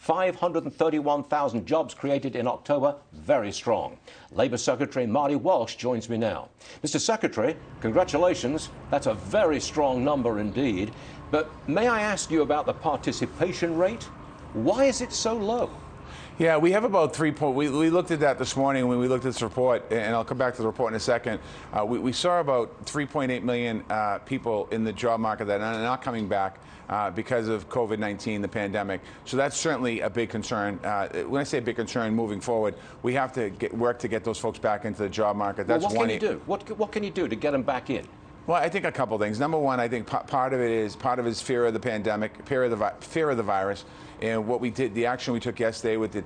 531,000 jobs created in October, very strong. Labour Secretary Marty Walsh joins me now. Mr. Secretary, congratulations. That's a very strong number indeed. But may I ask you about the participation rate? Why is it so low? Yeah, we have about we looked at that this morning when we looked at this report, and I'll come back to the report in a second. We saw about 3.8 million people in the job market that are not coming back because of COVID-19, the pandemic. So that's certainly a big concern. When I say a big concern moving forward, we have to work to get those folks back into the job market. That's what can you do? What can you do to get them back in? Well, I think a couple things. Number one, I think part of it is fear of the pandemic, fear of the virus. And what we did, the action we took yesterday with the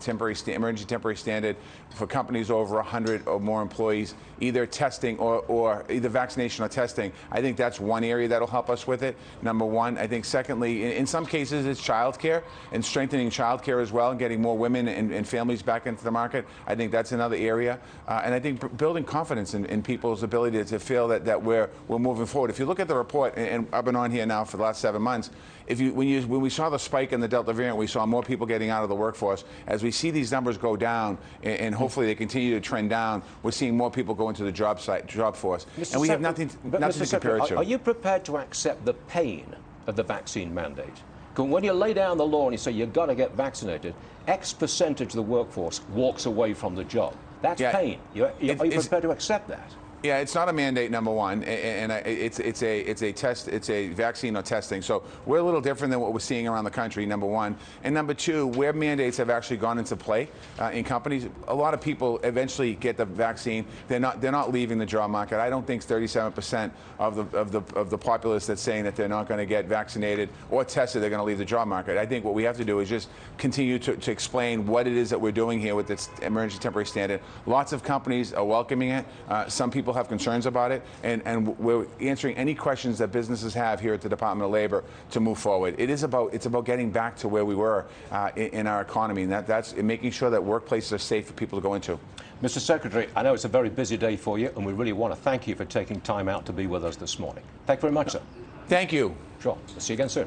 emergency temporary standard for companies over 100 or more employees, either testing or either vaccination or testing, I think that's one area that'll help us with it, number one. I think secondly, in some cases, it's childcare and strengthening childcare as well and getting more women and families back into the market. I think that's another area. And I think building confidence in people's ability to feel that we're moving forward. If you look at the report, and I've been on here now for the last 7 months, when we saw the spike in the Delta variant, we saw more people getting out of the workforce. As we see these numbers go down, and hopefully they continue to trend down, we're seeing more people go into the job force. And we have nothing to compare it to. Are you prepared to accept the pain of the vaccine mandate? Because when you lay down the law and you say you've got to get vaccinated, X percentage of the workforce walks away from the job. That's pain. Are you prepared to accept that? Yeah, it's not a mandate, number one, and it's a vaccine or testing. So we're a little different than what we're seeing around the country, number one. And number two, where mandates have actually gone into play in companies, a lot of people eventually get the vaccine. They're not leaving the job market. I don't think 37% of the populace that's saying that they're not going to get vaccinated or tested, they're going to leave the job market. I think what we have to do is just continue to explain what it is that we're doing here with this emergency temporary standard. Lots of companies are welcoming it. Some people have concerns about it, and we're answering any questions that businesses have here at the Department of Labor to move forward. It's about getting back to where we were in our economy, and that's making sure that workplaces are safe for people to go into. Mr. Secretary, I know it's a very busy day for you, and we really want to thank you for taking time out to be with us this morning. Thank you very much, sir. Thank you. Sure. We'll see you again soon.